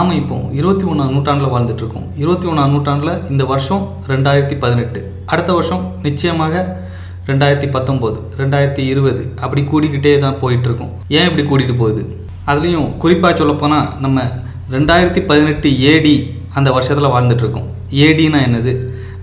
நாம் இப்போ 21ஆம் நூற்றாண்டில் வாழ்ந்துட்டுருக்கோம். 21ஆம் நூற்றாண்டில் இந்த வருஷம் 2018, அடுத்த வருஷம் நிச்சயமாக 2019, 2020 அப்படி கூடிக்கிட்டே தான் போயிட்டுருக்கோம். ஏன் இப்படி கூட்டிகிட்டு போகுது? அதுலேயும் குறிப்பாக சொல்லப்போனால் நம்ம 2018 AD அந்த வருஷத்தில் வாழ்ந்துட்டுருக்கோம். ஏடினா என்னது,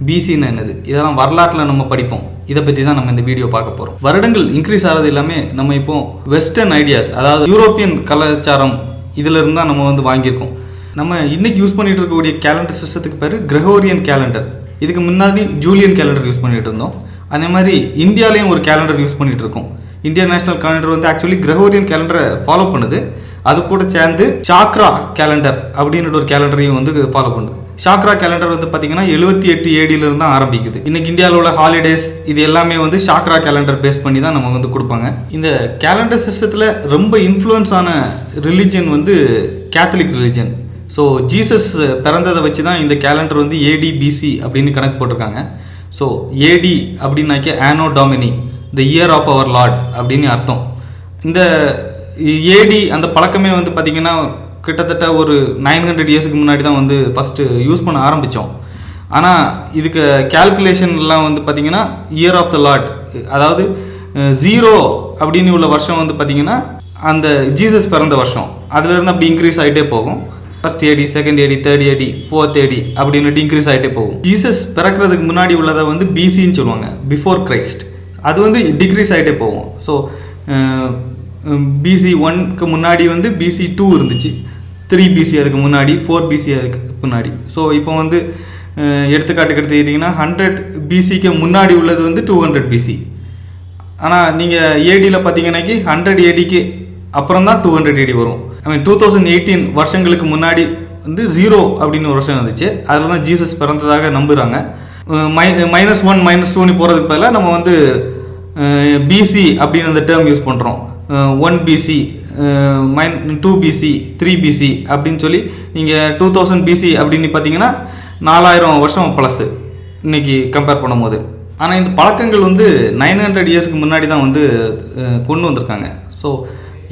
பிசின்னா என்னது, இதெல்லாம் வரலாற்றில் நம்ம படிப்போம். இதை பற்றி தான் நம்ம இந்த வீடியோ பார்க்க போகிறோம். வருடங்கள் இன்க்ரீஸ் ஆகிறது எல்லாமே நம்ம இப்போ வெஸ்டர்ன் ஐடியாஸ், அதாவது யூரோப்பியன் கலாச்சாரம் இதிலிருந்து தான் நம்ம வந்து வாங்கியிருக்கோம். நம்ம இன்றைக்கி யூஸ் பண்ணிகிட்டு இருக்கக்கூடிய கேலண்டர் சிஸ்டத்துக்கு பேர் கிரெகோரியன் கேலண்டர். இதுக்கு முன்னாடி ஜூலியன் கேலண்டர் யூஸ் பண்ணிகிட்டு இருந்தோம். அதே மாதிரி இந்தியாவிலையும் ஒரு கேலண்டர் யூஸ் பண்ணிகிட்டு இருக்கோம். இந்தியன் நேஷனல் கேலண்டர் வந்து ஆக்சுவலி கிரெகோரியன் கேலண்டரை ஃபாலோ பண்ணுது. அது கூட சேர்ந்து சாக்ரா கேலண்டர் அப்படின்ற ஒரு கேலண்டரையும் வந்து ஃபாலோ பண்ணுது. சாக்ரா கேலண்டர் வந்து பார்த்தீங்கன்னா 78 ADயிலிருந்து தான் ஆரம்பிக்குது. இன்னைக்கு இந்தியாவில் உள்ள ஹாலிடேஸ் இது எல்லாமே வந்து சாக்ரா கேலண்டர் பேஸ் பண்ணி தான் நம்ம வந்து கொடுப்பாங்க. இந்த கேலண்டர் சிஸ்டத்தில் ரொம்ப இன்ஃப்ளூயன்ஸ் ஆன ரிலிஜன் வந்து கேத்தலிக் ரிலிஜன். ஸோ ஜீசஸ் பிறந்ததை வச்சு தான் இந்த கேலண்டர் வந்து AD-BC அப்படின்னு கணக்கு போட்டிருக்காங்க. ஸோ AD அப்படின்னாக்கே anno domini, the year of our Lord அப்படின்னு அர்த்தம். இந்த AD அந்த பழக்கமே வந்து பார்த்திங்கன்னா கிட்டத்தட்ட ஒரு 900 இயர்ஸுக்கு முன்னாடி தான் வந்து ஃபஸ்ட்டு யூஸ் பண்ண ஆரம்பித்தோம். ஆனால் இதுக்கு கேல்குலேஷன்லாம் வந்து பார்த்திங்கன்னா இயர் ஆஃப் த லார்ட், அதாவது 0 அப்படின்னு உள்ள வருஷம் வந்து பார்த்திங்கன்னா அந்த ஜீசஸ் பிறந்த வருஷம். அதுலேருந்து அப்படி இன்க்ரீஸ் ஆகிட்டே போகும். First AD, second AD, third AD, fourth AD அப்படின்னுட்டு இன்க்ரீஸ் ஆகிட்டே போகும். ஜீசஸ் பிறக்கிறதுக்கு முன்னாடி உள்ளதை வந்து BCன்னு சொல்லுவாங்க, பிஃபோர் கிரைஸ்ட். அது வந்து டிக்ரீஸ் ஆகிட்டே போகும். ஸோ BC 1க்கு முன்னாடி வந்து BC 2 இருந்துச்சு, 3 BC அதுக்கு முன்னாடி, 4 BC அதுக்கு முன்னாடி. ஸோ இப்போ வந்து எடுத்துக்காட்டுக்கு எடுத்துக்கிட்டிங்கன்னா 100 BCக்கு முன்னாடி உள்ளது வந்து 200 BC. ஆனால் நீங்கள் ADயில் பார்த்தீங்கன்னாக்கி 100 ADக்கு அப்புறம் தான் 200 AD வரும். 2018 வருஷங்களுக்கு முன்னாடி வந்து 0 அப்படின்னு ஒரு வருஷம் இருந்துச்சு. அதில் தான் ஜீசஸ் பிறந்ததாக நம்புகிறாங்க. -1 -2 போகிறதுக்கு பதிலாக நம்ம வந்து BC அப்படின்னு அந்த டேர்ம் யூஸ் பண்ணுறோம். 1 BC, 2 BC, 3 BC அப்படின்னு சொல்லி நீங்கள் 2000 BC அப்படின்னு பார்த்தீங்கன்னா 4000 வருஷம் ப்ளஸ்ஸு இன்றைக்கி கம்பேர் பண்ணும்போது. ஆனால் இந்த பழக்கங்கள் வந்து 900 இயர்ஸ்க்கு முன்னாடி தான் வந்து கொண்டு வந்திருக்காங்க. ஸோ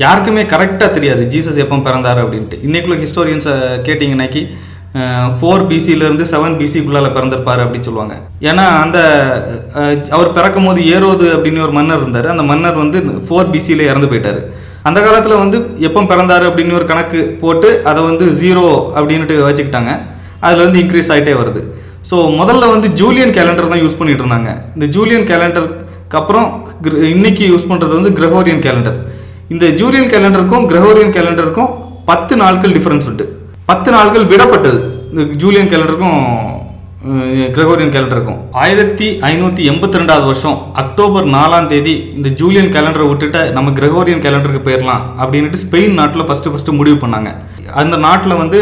யாருக்குமே கரெக்டாக தெரியாது ஜீசஸ் எப்போ பிறந்தார் அப்படின்ட்டு. இன்றைக்குள்ள ஹிஸ்டோரியன்ஸை கேட்டிங்கன்னாக்கி 4 BCலேருந்து 7 BCக்குள்ளால் பிறந்திருப்பார் அப்படின்னு சொல்லுவாங்க. ஏன்னா அந்த அவர் பிறக்கும் போது ஏரோது அப்படின்னு ஒரு மன்னர் இருந்தார். அந்த மன்னர் வந்து 4 BCயில் இறந்து போயிட்டார். அந்த காலத்தில் வந்து எப்போ பிறந்தார் அப்படின்னு ஒரு கணக்கு போட்டு அதை வந்து 0 அப்படின்ட்டு வச்சுக்கிட்டாங்க. அதுலேருந்து இன்க்ரீஸ் ஆகிட்டே வருது. ஸோ முதல்ல வந்து ஜூலியன் கேலண்டர் தான் யூஸ் பண்ணிகிட்டு இருந்தாங்க. இந்த ஜூலியன் கேலண்டருக்கு அப்புறம் இன்னைக்கு யூஸ் பண்ணுறது வந்து கிரெகோரியன் கேலண்டர். இந்த ஜூலியன் கேலண்டருக்கும் கிரெகோரியன் கேலண்டருக்கும் 10 நாட்கள் டிஃப்ரென்ஸ் உண்டு. 10 நாட்கள் விடப்பட்டது இந்த ஜூலியன் கேலண்டருக்கும் கிரெகோரியன் கேலண்டருக்கும். 1582 வருஷம் அக்டோபர் 4ஆம் தேதி இந்த ஜூலியன் கேலண்டரை விட்டுட்டு நம்ம கிரெகோரியன் கேலண்டருக்கு போயிடலாம் அப்படின்ட்டு ஸ்பெயின் நாட்டில் ஃபஸ்ட்டு முடிவு பண்ணாங்க. அந்த நாட்டில் வந்து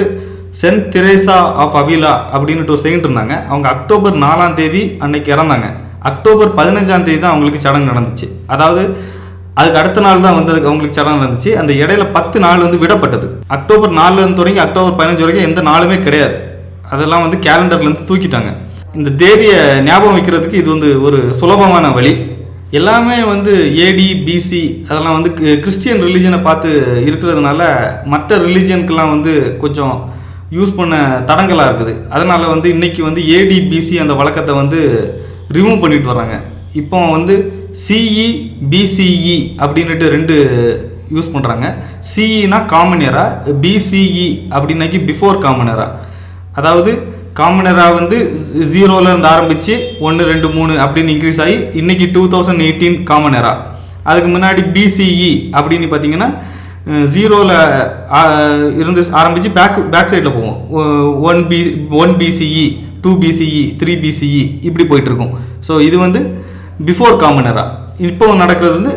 சென்ட் தெரேசா ஆஃப் அவிலா அப்படின்ட்டு ஒரு செயின்ட் இருந்தாங்க. அவங்க அக்டோபர் 4ஆம் தேதி அன்னைக்கு இறந்தாங்க. அக்டோபர் 15ஆம் தேதி தான் அவங்களுக்கு சடங்கு நடந்துச்சு. அதாவது அதுக்கு அடுத்த நாள் தான் வந்து அவங்களுக்கு சடங்கு நடந்துச்சு. அந்த இடையில 10 நாள் வந்து விடப்பட்டது. அக்டோபர் 4 தொடங்கி அக்டோபர் 15 வரைக்கும் எந்த நாளுமே கிடையாது. அதெல்லாம் வந்து கேலண்டர்லேருந்து தூக்கிட்டாங்க. இந்த தேதியை ஞாபகம் வைக்கிறதுக்கு இது வந்து ஒரு சுலபமான வழி. எல்லாமே வந்து AD-BC அதெல்லாம் வந்து கிறிஸ்டியன் ரிலீஜனை பார்த்து இருக்கிறதுனால மற்ற ரிலீஜனுக்கெல்லாம் வந்து கொஞ்சம் யூஸ் பண்ண தடங்களாக இருக்குது. அதனால் வந்து இன்றைக்கி வந்து AD-BC அந்த வழக்கத்தை வந்து ரிமூவ் பண்ணிட்டு வராங்க. இப்போ வந்து CE, BCE அப்படின்ட்டு 2 யூஸ் பண்ணுறாங்க. CEனா காமன் எரா, BCE அப்படின்னாக்கி பிஃபோர் காமன் எரா. அதாவது காமன் எரா வந்து 0லேருந்து ஆரம்பித்து 1, 2, 3 அப்படின்னு இன்க்ரீஸ் ஆகி இன்றைக்கி 2018 காமன் எரா. அதுக்கு முன்னாடி BCE அப்படின்னு பார்த்தீங்கன்னா 0ல் இருந்து ஆரம்பித்து பேக் சைடில் போவோம். 1 BCE, 2 BCE, 3 BCE இப்படி போயிட்டுருக்கும். ஸோ இது வந்து பிஃபோர் காமன் எரா. இப்போ நடக்கிறது வந்து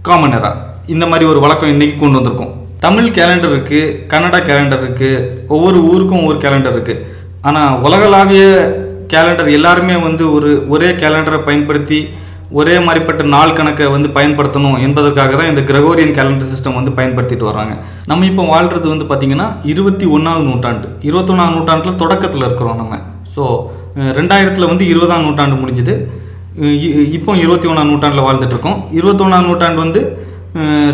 காமன் எரா. இந்த மாதிரி ஒரு வழக்கம் இன்றைக்கி கொண்டு வந்திருக்கோம். தமிழ் கேலண்டர் இருக்குது, கன்னடா கேலண்டர் இருக்குது, ஒவ்வொரு ஊருக்கும் ஒவ்வொரு கேலண்டர் இருக்குது. ஆனால் உலகளாவிய கேலண்டர் எல்லாருமே வந்து ஒரே கேலண்டரை பயன்படுத்தி ஒரே மாதிரிப்பட்ட நாள் கணக்கை வந்து பயன்படுத்தணும் என்பதற்காக தான் இந்த கிரெகோரியன் கேலண்டர் சிஸ்டம் வந்து பயன்படுத்திட்டு வராங்க. நம்ம இப்போ வாழ்கிறது வந்து பார்த்திங்கன்னா 21ஆம் நூற்றாண்டு. 21ஆம் நூற்றாண்டில் தொடக்கத்தில் இருக்கிறோம் நம்ம. ஸோ 2000 வந்து 20ஆம் நூற்றாண்டு முடிஞ்சுது. இப்போ 21ஆம் நூற்றாண்டில் வாழ்ந்துட்டுருக்கோம். 21ஆம் நூற்றாண்டு வந்து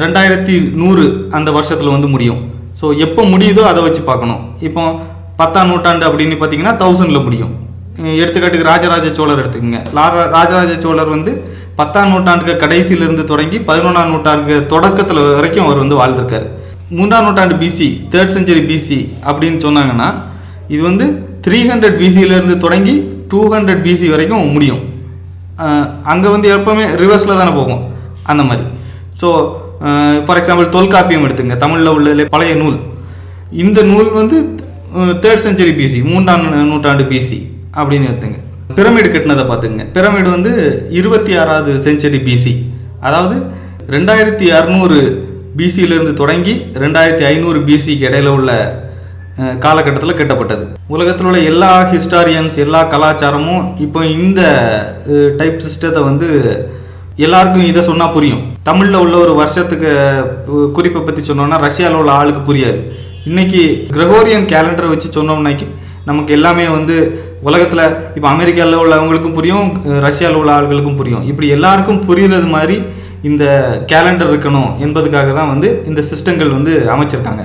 2100 அந்த வருஷத்தில் வந்து முடியும். ஸோ எப்போ முடியுதோ அதை வச்சு பார்க்கணும். இப்போ 10ஆம் நூற்றாண்டு அப்படின்னு பார்த்தீங்கன்னா 1000ல் முடியும். எடுத்துக்காட்டுக்கு ராஜராஜ சோழர் எடுத்துக்கோங்க. ராஜராஜ சோழர் வந்து 10ஆம் நூற்றாண்டுக்கு கடைசியிலிருந்து தொடங்கி 11ஆம் நூற்றாண்டு தொடக்கத்தில் வரைக்கும் அவர் வந்து வாழ்ந்திருக்காரு. 3ஆம் நூற்றாண்டு பிசி, 3rd century பிசி அப்படின்னு சொன்னாங்கன்னா இது வந்து 300 பிசியிலேருந்து தொடங்கி 200 பிசி வரைக்கும் முடியும். அங்கே வந்து எப்போவுமே ரிவர்ஸில் தானே போகும் அந்த மாதிரி. ஸோ ஃபார் எக்ஸாம்பிள் தொல்காப்பியம் எடுத்துங்க, தமிழில் உள்ள பழைய நூல். இந்த நூல் வந்து 3rd century பிசி, 3ஆம் நூற்றாண்டு பிசி அப்படின்னு எடுத்துங்க. பிரமிடு கட்டினதை பார்த்துங்க. பிரமிடு வந்து 26வது செஞ்சுரி பிசி, அதாவது 2600 பிசியிலிருந்து தொடங்கி 2500 பிசிக்கு இடையில உள்ள காலகட்டத்தில் கட்டப்பட்டது. உலகத்தில் உள்ள எல்லா ஹிஸ்டாரியன்ஸ், எல்லா கலாச்சாரமும் இப்போ இந்த டைப் சிஸ்டத்தை வந்து எல்லாருக்கும் இதை சொன்னால் புரியும். தமிழில் உள்ள ஒரு வருஷத்துக்கு குறிப்பை பற்றி சொன்னோம்னா ரஷ்யாவில் உள்ள ஆளுக்கு புரியாது. இன்றைக்கி கிரகோரியன் கேலண்டரை வச்சு சொன்னோம்னாக்கி நமக்கு எல்லாமே வந்து உலகத்தில் இப்போ அமெரிக்காவில் உள்ளவங்களுக்கும் புரியும், ரஷ்யாவில் உள்ள ஆளுகளுக்கும் புரியும். இப்படி எல்லாருக்கும் புரிகிறது மாதிரி இந்த கேலண்டர் இருக்கணும் என்பதுக்காக தான் வந்து இந்த சிஸ்டங்கள் வந்து அமைச்சிருக்காங்க.